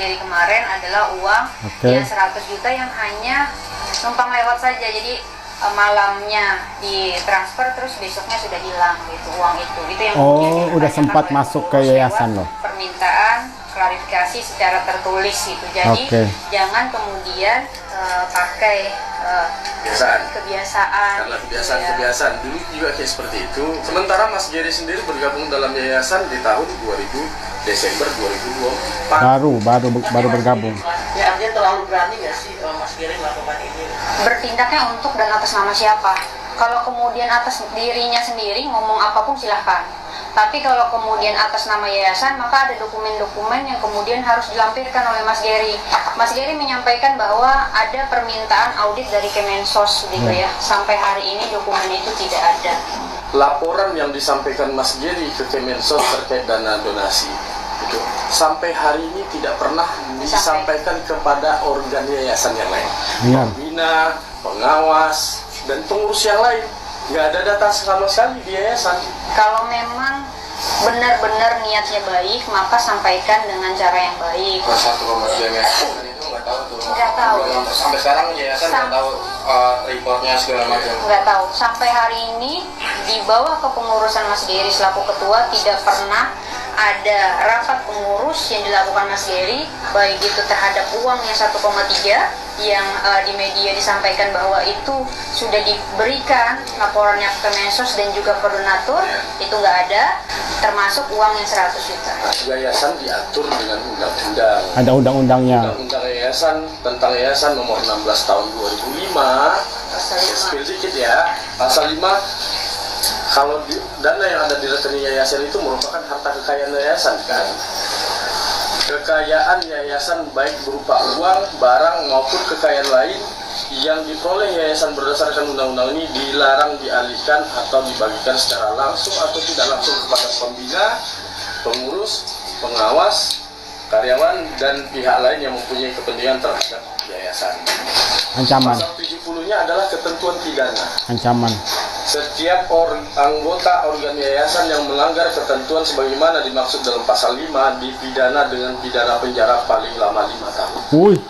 Gary kemarin adalah uang yang 100 juta yang hanya numpang lewat saja. Jadi malamnya ditransfer terus besoknya sudah hilang gitu uang itu yang udah sempat masuk ke yayasan loh. Permintaan klarifikasi secara tertulis gitu. Jadi jangan kemudian pakai kebiasaan karena kebiasaan dulu juga kayak seperti itu. Sementara Mas Gary sendiri bergabung dalam yayasan di tahun Desember 2024. Baru bergabung. Ya, artinya terlalu berani nggak sih Mas Gary melakukan ini? Bertindaknya untuk dan atas nama siapa? Kalau kemudian atas dirinya sendiri ngomong apapun silahkan. Tapi kalau kemudian atas nama yayasan, maka ada dokumen-dokumen yang kemudian harus dilampirkan oleh Mas Gary. Mas Gary menyampaikan bahwa ada permintaan audit dari Kemensos gitu ya. Sampai hari ini dokumen itu tidak ada. Laporan yang disampaikan Mas Gary ke Kemensos terkait dana donasi itu sampai hari ini tidak pernah disampaikan kepada organ yayasan yang lain. Pembina, pengawas, dan pengurus yang lain. Nggak ada data sama sekali di yayasan. Kalau memang benar-benar niatnya baik, maka sampaikan dengan cara yang baik. 1,3 miliar itu nggak tahu tuh. Nggak tahu. Sampai sekarang yayasan nggak tahu reportnya segala macam. Nggak tahu. Sampai hari ini di bawah kepengurusan Mas Gary selaku ketua tidak pernah ada rapat pengurus yang dilakukan Mas Gary, baik itu terhadap uang yang 1,3 yang di media disampaikan bahwa itu sudah diberikan laporannya ke Kemensos dan juga ke donatur, itu nggak ada, termasuk uang yang 100 juta. Yayasan diatur dengan undang-undang. Ada undang-undangnya. Undang-undang yayasan tentang yayasan nomor 16 tahun 2005. Spill dikit ya. Pasal 5. Kalau dana yang ada di rekening yayasan itu merupakan harta kekayaan yayasan kan. Kekayaan yayasan baik berupa uang, barang maupun kekayaan lain yang diperoleh yayasan berdasarkan undang-undang ini dilarang dialihkan atau dibagikan secara langsung atau tidak langsung kepada pembina, pengurus, pengawas, karyawan, dan pihak lain yang mempunyai kepentingan terhadap yayasan. Ancaman. Pasal 70-nya adalah ketentuan pidana. Ancaman. Setiap anggota organ yayasan yang melanggar ketentuan sebagaimana dimaksud dalam pasal 5 dipidana dengan pidana penjara paling lama 5 tahun.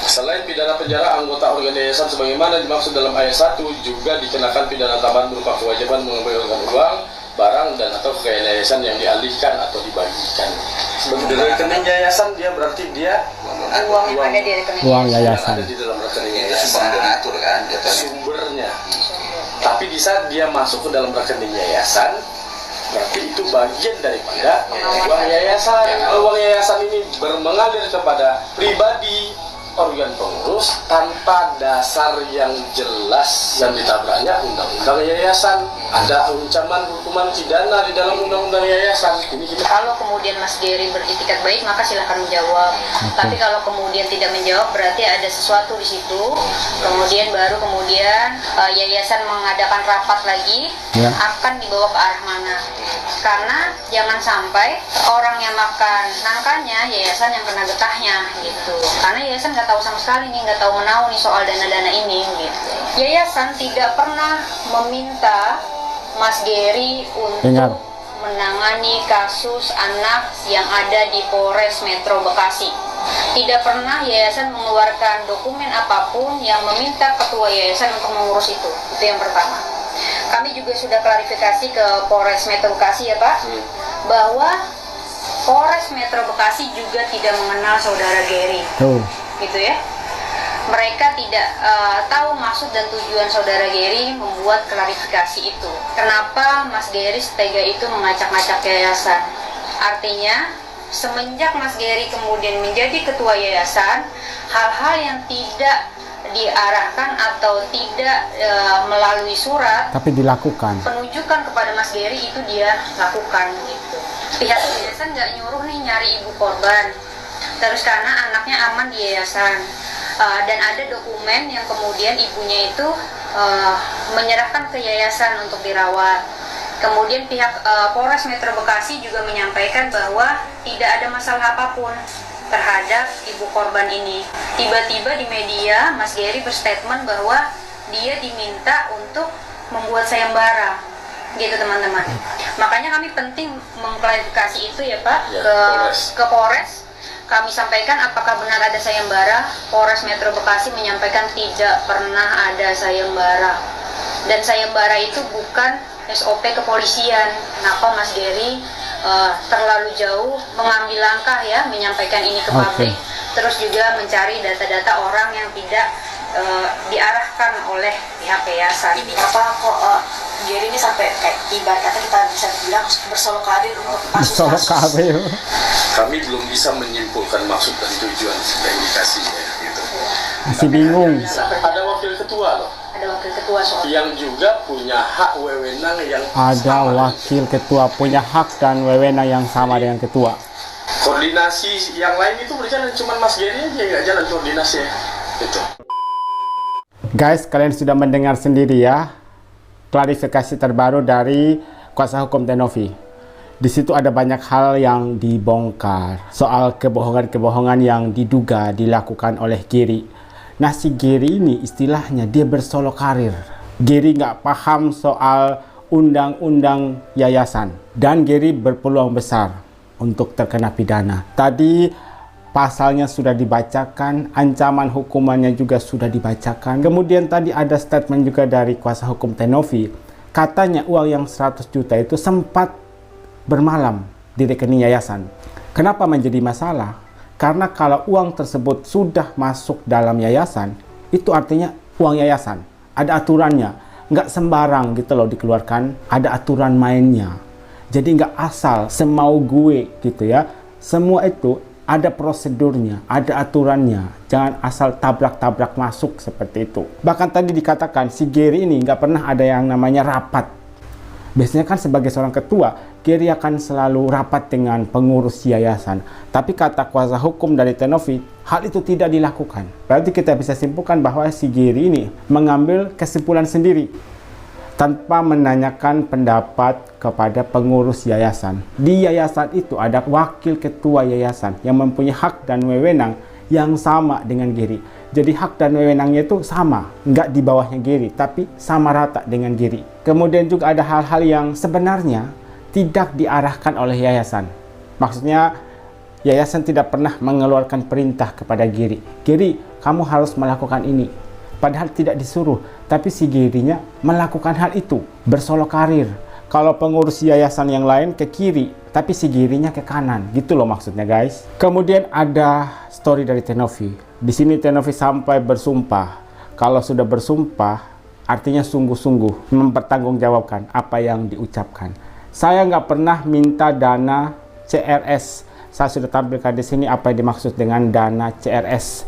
Selain pidana penjara, anggota organ yayasan sebagaimana dimaksud dalam ayat 1 juga dikenakan pidana tambahan berupa kewajiban mengambil uang, barang, dan atau kekayaan yayasan yang dialihkan atau dibagikan. Sebagai rekening yayasan dia berarti dia uang yang ada di rekening uang yayasan. Ada di dalam rekening yayasan. Donatur kan sumbernya. Tapi di saat dia masuk ke dalam rekening yayasan, berarti itu bagian daripada uang yayasan. Uang yayasan ini mengalir kepada pribadi organ pengurus tanpa dasar yang jelas yang ditabraknya undang-undang yayasan. Ada ancaman hukuman pidana di dalam undang-undang yayasan. Kalau kemudian Mas Gary beritikat baik, maka silahkan menjawab. Tapi kalau kemudian tidak menjawab, berarti ada sesuatu di situ. Kemudian yayasan mengadakan rapat lagi, akan dibawa ke arah mana? Karena jangan sampai orang yang makan nangkanya, yayasan yang kena getahnya gitu. Karena yayasan nggak tahu sama sekali nih, nggak tahu menau nih soal dana-dana ini gitu. Yayasan tidak pernah meminta Mas Gary untuk menangani kasus anak yang ada di Polres Metro Bekasi. Tidak pernah yayasan mengeluarkan dokumen apapun yang meminta ketua yayasan untuk mengurus itu. Itu yang pertama. Kami juga sudah klarifikasi ke Polres Metro Bekasi ya Pak, bahwa Polres Metro Bekasi juga tidak mengenal saudara Gary. Gitu ya. Mereka tidak tahu maksud dan tujuan saudara Gary membuat klarifikasi itu. Kenapa Mas Gary setega itu mengacak-ngacak yayasan? Artinya, semenjak Mas Gary kemudian menjadi ketua yayasan, hal-hal yang tidak diarahkan atau tidak melalui surat, tapi dilakukan, penunjukan kepada Mas Gary itu dia lakukan gitu. Pihak yayasan nggak nyuruh nih nyari ibu korban, terus karena anaknya aman di yayasan. Dan ada dokumen yang kemudian ibunya itu menyerahkan ke yayasan untuk dirawat. Kemudian pihak Polres Metro Bekasi juga menyampaikan bahwa tidak ada masalah apapun terhadap ibu korban ini. Tiba-tiba di media Mas Gary berstatement bahwa dia diminta untuk membuat sayembara. gitu teman-teman. Makanya kami penting mengklarifikasi itu ya Pak Ya, ke Polres. Kami sampaikan apakah benar ada sayembara. Polres Metro Bekasi menyampaikan tidak pernah ada sayembara. Dan sayembara itu bukan SOP kepolisian. Kenapa Mas Gary terlalu jauh mengambil langkah ya menyampaikan ini ke publik, terus juga mencari data-data orang yang tidak diarahkan oleh pihak yayasan. Ini apa kok Gary ini sampai kayak ibarat kata kita bisa bilang bersolok karir untuk Solok kasus-kasus. kabel. Kami belum bisa menyimpulkan maksud dan tujuan indikasinya gitu. Masih bingung. Ada wakil ketua loh, Ada wakil ketua soal yang juga punya hak wewenang yang Ada sama. wakil ketua punya hak dan wewenang yang sama dengan ketua. Koordinasi yang lain itu berjalan, cuman Mas Gary aja nggak jalan koordinasinya gitu. Guys, kalian sudah mendengar sendiri ya klarifikasi terbaru dari kuasa hukum Tenovi. Di situ ada banyak hal yang dibongkar soal kebohongan-kebohongan yang diduga dilakukan oleh Gary. Nah, si Gary ini istilahnya dia bersolok karir. Gary nggak paham soal undang-undang yayasan dan Gary berpeluang besar untuk terkena pidana. Tadi pasalnya sudah dibacakan, ancaman hukumannya juga sudah dibacakan. Kemudian tadi ada statement juga dari kuasa hukum Tenovi. Katanya uang yang 100 juta itu sempat bermalam di rekening yayasan. Kenapa menjadi masalah? Karena kalau uang tersebut sudah masuk dalam yayasan, itu artinya uang yayasan. Ada aturannya. Nggak sembarang gitu loh dikeluarkan. Ada aturan mainnya. Jadi nggak asal semau gue gitu ya. Semua itu ada prosedurnya, ada aturannya. Jangan asal tabrak-tabrak masuk seperti itu. Bahkan tadi dikatakan si Gary ini nggak pernah ada yang namanya rapat. Biasanya kan sebagai seorang ketua, Gary akan selalu rapat dengan pengurus yayasan. Tapi kata kuasa hukum dari Tenovi, hal itu tidak dilakukan. Berarti kita bisa simpulkan bahwa si Gary ini mengambil kesimpulan sendiri tanpa menanyakan pendapat kepada pengurus yayasan. Di yayasan itu ada wakil ketua yayasan yang mempunyai hak dan wewenang yang sama dengan Gary. Jadi hak dan wewenangnya itu sama, nggak di bawahnya Gary, tapi sama rata dengan Gary. Kemudian juga ada hal-hal yang sebenarnya tidak diarahkan oleh yayasan. Maksudnya yayasan tidak pernah mengeluarkan perintah kepada Gary. Gary, kamu harus melakukan ini. Padahal tidak disuruh, tapi si Gary-nya melakukan hal itu, bersolok karir. Kalau pengurus yayasan yang lain ke kiri, tapi si Gary-nya ke kanan, gitu loh maksudnya guys. Kemudian ada story dari Tenovi. Di sini Tenovi sampai bersumpah. Kalau sudah bersumpah, artinya sungguh-sungguh mempertanggungjawabkan apa yang diucapkan. Saya nggak pernah minta dana CRS. Saya sudah tampilkan di sini apa yang dimaksud dengan dana CRS.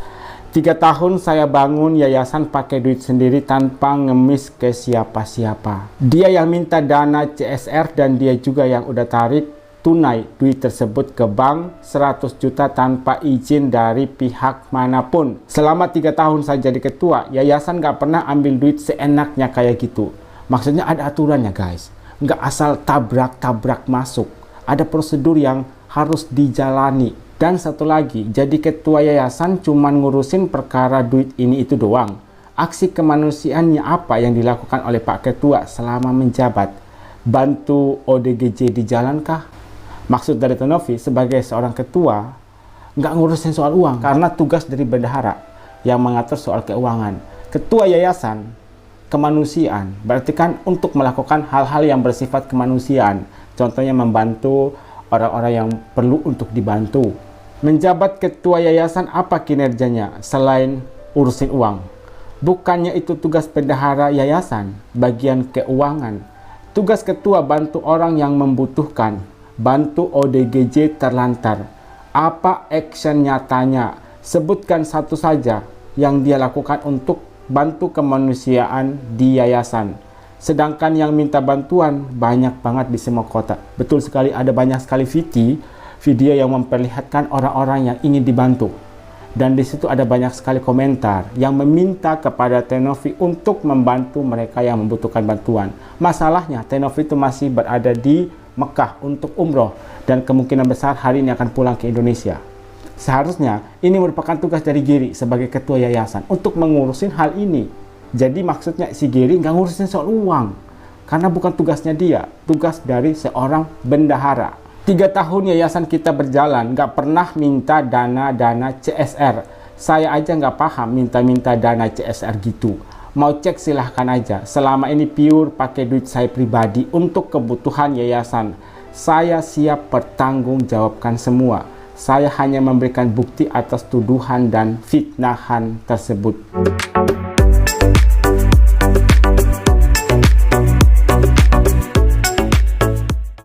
3 tahun saya bangun yayasan pakai duit sendiri tanpa ngemis ke siapa-siapa. Dia yang minta dana CSR dan dia juga yang udah tarik tunai duit tersebut ke bank 100 juta tanpa izin dari pihak manapun. Selama 3 tahun saya jadi ketua, yayasan gak pernah ambil duit seenaknya kayak gitu. Maksudnya ada aturannya guys. Nggak asal tabrak-tabrak masuk. Ada prosedur yang harus dijalani. Dan satu lagi, jadi ketua yayasan cuman ngurusin perkara duit ini itu doang. Aksi kemanusiaannya apa yang dilakukan oleh Pak Ketua selama menjabat? Bantu ODGJ di jalan kah? Maksud dari Tenovi sebagai seorang ketua, nggak ngurusin soal uang. Karena tugas dari bendahara yang mengatur soal keuangan. Ketua yayasan, kemanusiaan, berarti kan untuk melakukan hal-hal yang bersifat kemanusiaan. Contohnya membantu orang-orang yang perlu untuk dibantu. Menjabat ketua yayasan apa kinerjanya selain urusin uang? Bukannya itu tugas bendahara yayasan, bagian keuangan. Tugas ketua bantu orang yang membutuhkan, bantu ODGJ terlantar. Apa action nyatanya? Sebutkan satu saja yang dia lakukan untuk bantu kemanusiaan di yayasan. Sedangkan yang minta bantuan banyak banget di semua kota. Betul sekali, ada banyak sekali video yang memperlihatkan orang-orang yang ingin dibantu. Dan di situ ada banyak sekali komentar yang meminta kepada Tenovi untuk membantu mereka yang membutuhkan bantuan. Masalahnya Tenovi itu masih berada di Mekah untuk umroh dan kemungkinan besar hari ini akan pulang ke Indonesia. Seharusnya ini merupakan tugas dari Gary sebagai ketua yayasan untuk mengurusin hal ini. Jadi maksudnya si Gary nggak ngurusin soal uang, Karena bukan tugasnya dia, tugas dari seorang bendahara. 3 tahun yayasan kita berjalan, nggak pernah minta dana CSR. Saya aja nggak paham minta-minta dana CSR gitu. Mau cek silahkan aja. Selama ini pure pakai duit saya pribadi untuk kebutuhan yayasan. Saya siap pertanggungjawabkan semua. Saya hanya memberikan bukti atas tuduhan dan fitnahan tersebut.